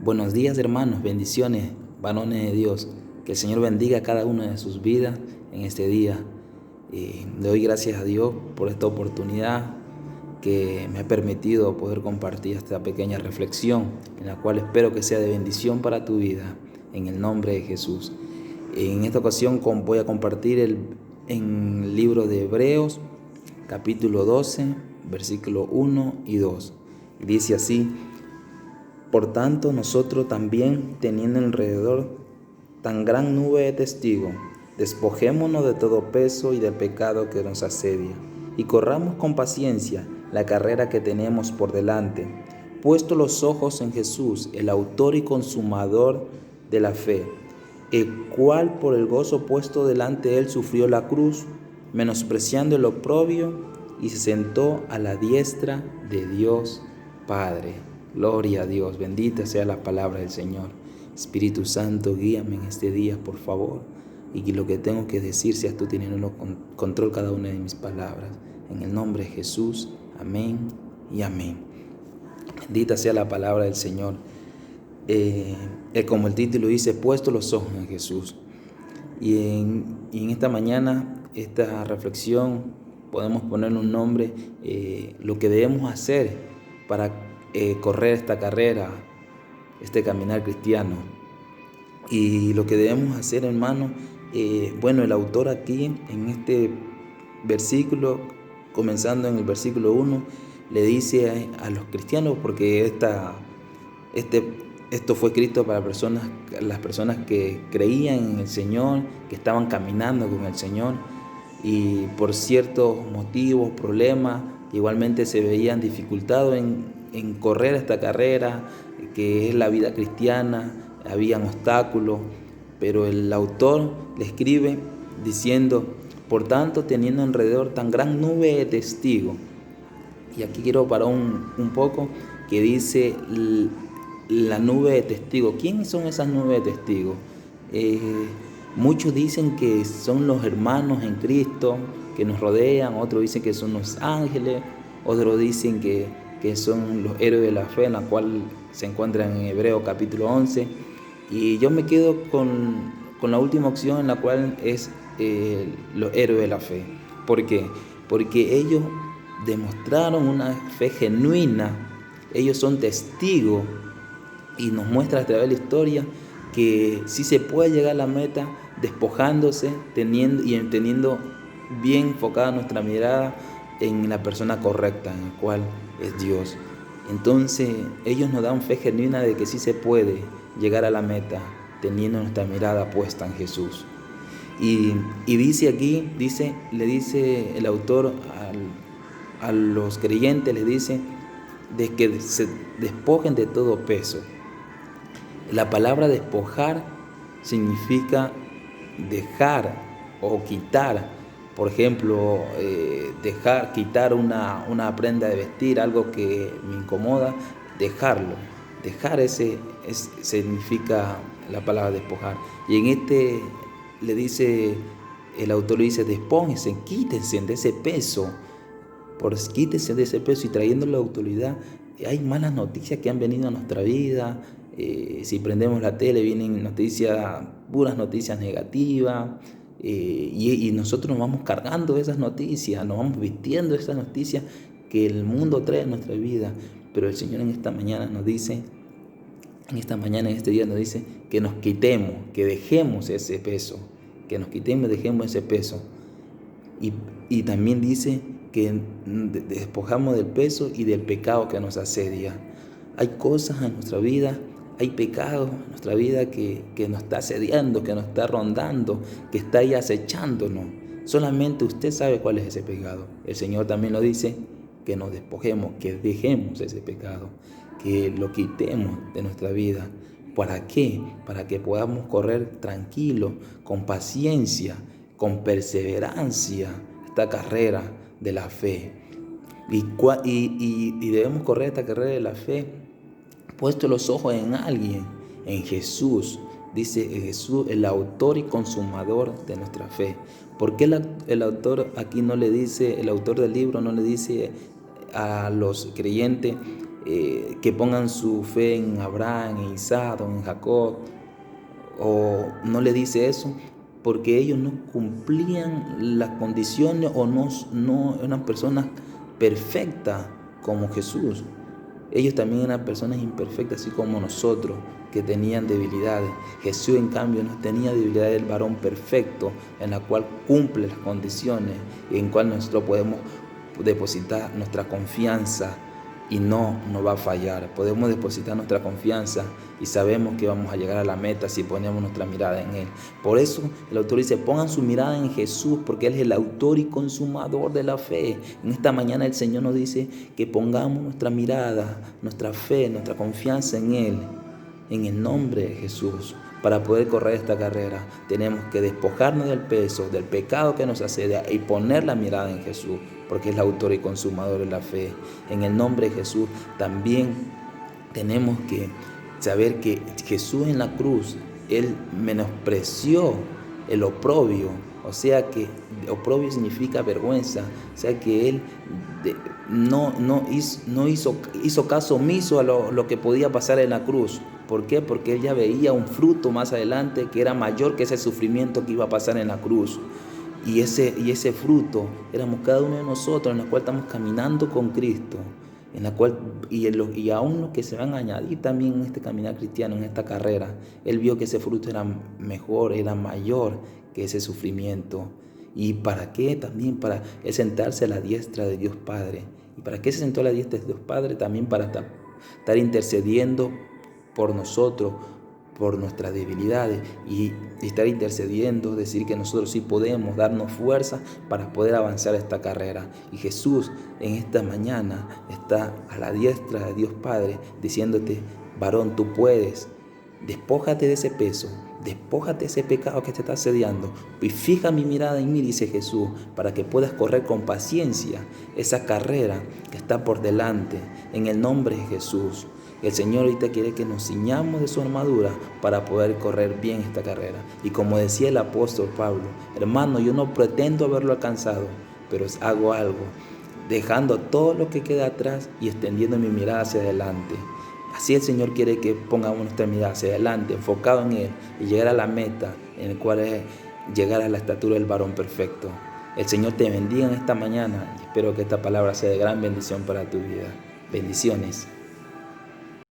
Buenos días, hermanos, bendiciones, varones de Dios. Que el Señor bendiga a cada una de sus vidas en este día. Le doy gracias a Dios por esta oportunidad que me ha permitido poder compartir esta pequeña reflexión, en la cual espero que sea de bendición para tu vida, en el nombre de Jesús. En esta ocasión voy a compartir en el libro de Hebreos, capítulo 12, versículos 1 y 2. Dice así: Por tanto, nosotros también, teniendo alrededor tan gran nube de testigos, despojémonos de todo peso y del pecado que nos asedia, y corramos con paciencia la carrera que tenemos por delante, puesto los ojos en Jesús, el autor y consumador de la fe, el cual por el gozo puesto delante de él sufrió la cruz, menospreciando el oprobio, y se sentó a la diestra de Dios Padre. Gloria a Dios, bendita sea la palabra del Señor. Espíritu Santo, guíame en este día, por favor, y que lo que tengo que decir seas tú teniendo control cada una de mis palabras. En el nombre de Jesús, amén y amén. Bendita sea la palabra del Señor. Como el título dice, puesto los ojos en Jesús. Y en esta mañana, esta reflexión, podemos ponerle un nombre, lo que debemos hacer para correr esta carrera, este caminar cristiano. Y lo que debemos hacer, hermano, el autor aquí en este versículo, comenzando en el versículo 1, le dice a los cristianos, porque esto fue escrito para las personas que creían en el Señor, que estaban caminando con el Señor, y por ciertos motivos, problemas, igualmente se veían dificultados en correr esta carrera, que es la vida cristiana. Habían obstáculos, pero el autor le escribe diciendo: por tanto, teniendo alrededor tan gran nube de testigos. Y aquí quiero parar un poco, que dice la nube de testigos. ¿Quiénes son esas nubes de testigos? Muchos dicen que son los hermanos en Cristo que nos rodean, otros dicen que son los ángeles, otros dicen que son los héroes de la fe, en la cual se encuentran en Hebreos capítulo 11. Y yo me quedo con la última opción, en la cual es los héroes de la fe. ¿Por qué? Porque ellos demostraron una fe genuina, ellos son testigos y nos muestra a través de la historia que sí se puede llegar a la meta despojándose, teniendo bien enfocada nuestra mirada en la persona correcta, en la cual es Dios. Entonces ellos nos dan fe genuina de que sí se puede llegar a la meta teniendo nuestra mirada puesta en Jesús. Y dice aquí, le dice el autor a los creyentes, les dice de que se despojen de todo peso. La palabra despojar significa dejar o quitar. Por ejemplo, quitar una prenda de vestir, algo que me incomoda, dejarlo. Dejar significa la palabra despojar. Y en el autor le dice: despónganse, quítense de ese peso. Quítense de ese peso, y trayendo la autoridad. Hay malas noticias que han venido a nuestra vida. Si prendemos la tele, vienen puras noticias negativas. Y nosotros nos vamos cargando de esas noticias, nos vamos vistiendo de esas noticias que el mundo trae a nuestra vida. Pero el Señor en este día nos dice que nos quitemos, que dejemos ese peso, dejemos ese peso. Y también dice que despojamos del peso y del pecado que nos asedia. Hay cosas en nuestra vida, hay pecados en nuestra vida que nos está asediando, que nos está rondando, que está ahí acechándonos. Solamente usted sabe cuál es ese pecado. El Señor también lo dice, que nos despojemos, que dejemos ese pecado, que lo quitemos de nuestra vida. ¿Para qué? Para que podamos correr tranquilos, con paciencia, con perseverancia, esta carrera de la fe. Y debemos correr esta carrera de la fe puesto los ojos en alguien, en Jesús. Dice Jesús, el autor y consumador de nuestra fe. ¿Por qué el autor aquí no le dice, el autor del libro no le dice a los creyentes que pongan su fe en Abraham, en Isaac o en Jacob, o no le dice eso porque ellos no cumplían las condiciones o no eran personas perfectas como Jesús. Ellos también eran personas imperfectas, así como nosotros, que tenían debilidades. Jesús, en cambio, no tenía debilidades del varón perfecto, en la cual cumple las condiciones y en cual nosotros podemos depositar nuestra confianza y no nos va a fallar. Podemos depositar nuestra confianza y sabemos que vamos a llegar a la meta si ponemos nuestra mirada en Él. Por eso el autor dice, pongan su mirada en Jesús, porque Él es el autor y consumador de la fe. En esta mañana el Señor nos dice que pongamos nuestra mirada, nuestra fe, nuestra confianza en Él, en el nombre de Jesús. Para poder correr esta carrera tenemos que despojarnos del peso, del pecado que nos asedia y poner la mirada en Jesús, porque es el autor y consumador de la fe. En el nombre de Jesús también tenemos que saber que Jesús en la cruz, Él menospreció el oprobio, o sea que oprobio significa vergüenza, o sea que Él no hizo caso omiso a lo que podía pasar en la cruz. ¿Por qué? Porque Él ya veía un fruto más adelante que era mayor que ese sufrimiento que iba a pasar en la cruz. Y ese fruto éramos cada uno de nosotros, en la cual estamos caminando con Cristo, en la cual y aún los que se van a añadir también en este caminar cristiano, en esta carrera. Él vio que ese fruto era mejor, era mayor que ese sufrimiento. ¿Y para qué? También para Él sentarse a la diestra de Dios Padre. ¿Y para qué se sentó a la diestra de Dios Padre? También para estar intercediendo por nosotros, por nuestras debilidades, y estar intercediendo, decir que nosotros sí podemos darnos fuerza para poder avanzar esta carrera. Y Jesús en esta mañana está a la diestra de Dios Padre diciéndote, varón, tú puedes. Despójate de ese peso, despójate de ese pecado que te está asediando y fija mi mirada en mí, dice Jesús, para que puedas correr con paciencia esa carrera que está por delante, en el nombre de Jesús. El Señor ahorita quiere que nos ciñamos de su armadura para poder correr bien esta carrera. Y como decía el apóstol Pablo, hermano, yo no pretendo haberlo alcanzado, pero hago algo, dejando todo lo que queda atrás y extendiendo mi mirada hacia adelante. Así el Señor quiere que pongamos nuestra mirada hacia adelante, enfocado en Él, y llegar a la meta, en el cual es llegar a la estatura del varón perfecto. El Señor te bendiga en esta mañana y espero que esta palabra sea de gran bendición para tu vida. Bendiciones.